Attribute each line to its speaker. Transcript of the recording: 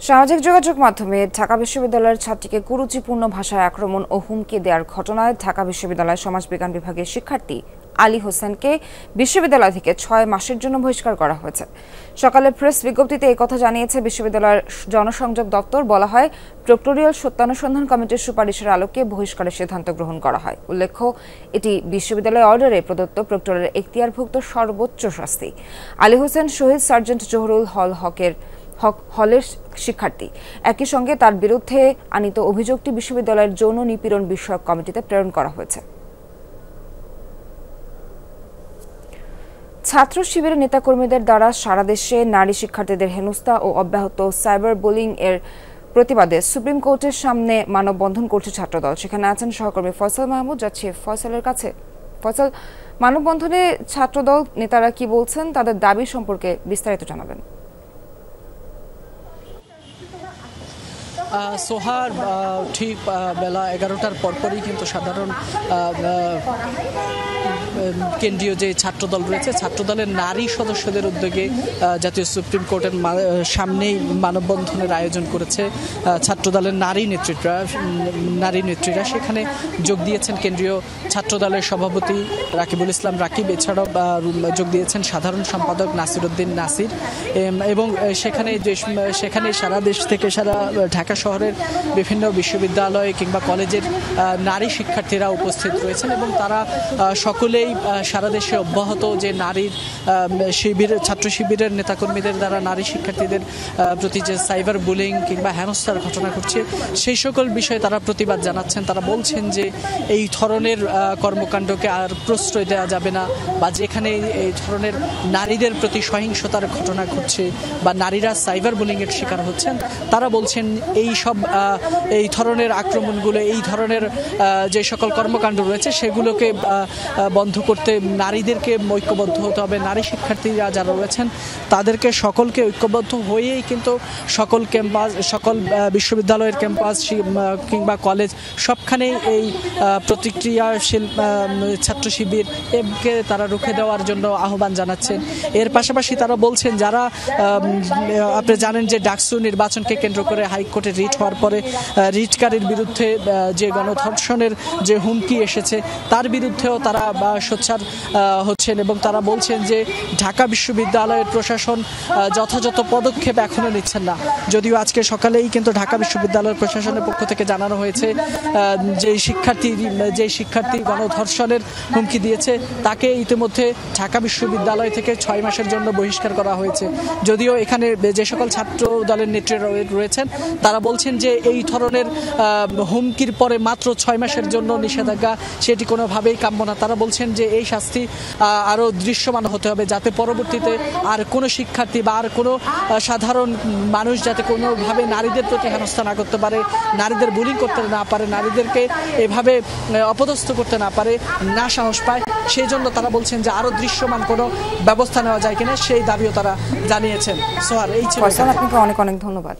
Speaker 1: সামাজিক যোগাযোগ মাধ্যমে ঢাকা বিশ্ববিদ্যালয়ের ছাত্রীকে কুরুচিপূর্ণ ভাষায় আক্রমণ ও হুমকি দেওয়ার ঘটনায় ঢাকা বিশ্ববিদ্যালয়ের সমাজবিজ্ঞান বিভাগের শিক্ষার্থী আলী হোসেনকে বিশ্ববিদ্যালয় থেকে 6 মাসের জন্য বহিষ্কার করা হয়েছে। সকালে প্রেস বিজ্ঞপ্তিতে এই কথা জানিয়েছে বিশ্ববিদ্যালয়ের জনসংযোগ দপ্তর। বলা হয়, প্রক্টোরিয়াল সত্যানুসন্ধান কমিটির সুপারিশের আলোকে বহিষ্কারের সিদ্ধান্ত গ্রহণ করা হয়। উল্লেখ্য, এটি বিশ্ববিদ্যালয় অর্ডারে প্রদত্ত প্রক্টোরিয়ালের এখতিয়ারভুক্ত সর্বোচ্চ শাস্তি। আলী হোসেন শহীদ সার্জেন্ট জহুরুল হলের শিক্ষার্থী। একই সঙ্গে তার বিরুদ্ধে আনীত অভিযোগটি বিশ্ববিদ্যালয়ের যৌন নিপীড়ন বিষয়ক কমিটিতে প্রেরণ করা হয়েছে। ছাত্র শিবিরের নেতাকর্মীদের দ্বারা সারা দেশে নারী শিক্ষার্থীদের হেনস্থা ও অব্যাহত সাইবার বুলিং এর প্রতিবাদে সুপ্রিম কোর্টের সামনে মানববন্ধন করছে ছাত্রদল। সেখানে আছেন সহকর্মী ফয়সাল মাহমুদ। যাচ্ছে ফয়সালের কাছে। ফয়সাল, মানববন্ধনে ছাত্রদল নেতারা কি বলছেন, তাদের দাবি সম্পর্কে বিস্তারিত জানাবেন।
Speaker 2: সোহার ঠিক বেলা 11টার পরপরই কিন্তু সাধারণ কেন্দ্রীয় যে ছাত্রদল রয়েছে, ছাত্রদলের নারী সদস্যদের উদ্যোগে জাতীয় সুপ্রিম কোর্টের সামনেই মানববন্ধনের আয়োজন করেছে ছাত্রদলের নারী নেত্রীরা। সেখানে যোগ দিয়েছেন কেন্দ্রীয় ছাত্রদলের সভাপতি রাকিবুল ইসলাম রাকিব, এছাড়াও যোগ দিয়েছেন সাধারণ সম্পাদক নাসিরউদ্দিন নাসির। এবং সেখানে সারা দেশ থেকে, সারা ঢাকা শহরের বিভিন্ন বিশ্ববিদ্যালয় কিংবা কলেজের নারী শিক্ষার্থীরা উপস্থিত রয়েছেন এবং তারা সকলেই সারা দেশে অব্যাহত যে নারীর ছাত্র শিবিরের নেতাকর্মীদের দ্বারা নারী শিক্ষার্থীদের প্রতি যে সাইবার বুলিং কিংবা হেনস্থার ঘটনা ঘটছে, সেই সকল বিষয়ে তারা প্রতিবাদ জানাচ্ছেন। তারা বলছেন যে এই ধরনের কর্মকাণ্ডকে আর প্রশ্রয় দেওয়া যাবে না, বা যেখানে এই ধরনের নারীদের প্রতি সহিংসতার ঘটনা ঘটছে বা নারীরা সাইবার বুলিংয়ের শিকার হচ্ছেন, তারা বলছেন এই ধরনের আক্রমণগুলো, এই ধরনের যে সকল কর্মকাণ্ড রয়েছে সেগুলোকে বন্ধ করতে নারীদেরকে ঐক্যবদ্ধ হতে হবে। নারী শিক্ষার্থীরা যারা রয়েছেন তাদেরকে সকলকে ঐক্যবদ্ধ হয়েই কিন্তু সকল ক্যাম্পাস, সকল বিশ্ববিদ্যালয়ের ক্যাম্পাস কিংবা কলেজ সবখানেই এই প্রতিক্রিয়াশীল ছাত্র শিবিরকে তারা রুখে দেওয়ার জন্য আহ্বান জানাচ্ছেন। এর পাশাপাশি তারা বলছেন, যারা আপনি জানেন যে ডাকসু নির্বাচনকে কেন্দ্র করে হাইকোর্টে রিট হওয়ার পরে রিটকারীর বিরুদ্ধে যে গণধর্ষণের যে হুমকি এসেছে তার বিরুদ্ধেও তারা সোচ্চার হচ্ছেন এবং তারা বলছেন যে ঢাকা বিশ্ববিদ্যালয়ের প্রশাসন যথাযথ পদক্ষেপ এখনো নিচ্ছেন না। যদিও আজকে সকালেই কিন্তু ঢাকা বিশ্ববিদ্যালয়ের প্রশাসনের পক্ষ থেকে জানানো হয়েছে যে শিক্ষার্থী গণধর্ষণের হুমকি দিয়েছে তাকে ইতিমধ্যে ঢাকা বিশ্ববিদ্যালয় থেকে 6 মাসের জন্য বহিষ্কার করা হয়েছে। যদিও এখানে যে সকল ছাত্র দলের নেত্রীরা রয়েছেন তারা বলছেন যে এই ধরনের হুমকির পরে মাত্র 6 মাসের জন্য নিষেধাজ্ঞা সেটি কোনোভাবেই কাম্য না। তারা বলছেন যে এই শাস্তি আরও দৃশ্যমান হতে হবে, যাতে পরবর্তীতে আর কোনো শিক্ষার্থী বা আর কোনো সাধারণ মানুষ যাতে কোনোভাবে নারীদের প্রতি হেনস্থা না করতে পারে, নারীদের বুলিং করতে না পারে, নারীদেরকে এভাবে অপদস্থ করতে না পারে, না সাহস পায়। সেই জন্য তারা বলছেন যে আরও দৃশ্যমান কোনো ব্যবস্থা নেওয়া যায় কিনা সেই দাবিও তারা জানিয়েছেন। সোহার, এই ছিল।
Speaker 1: আপনাকে অনেক অনেক ধন্যবাদ।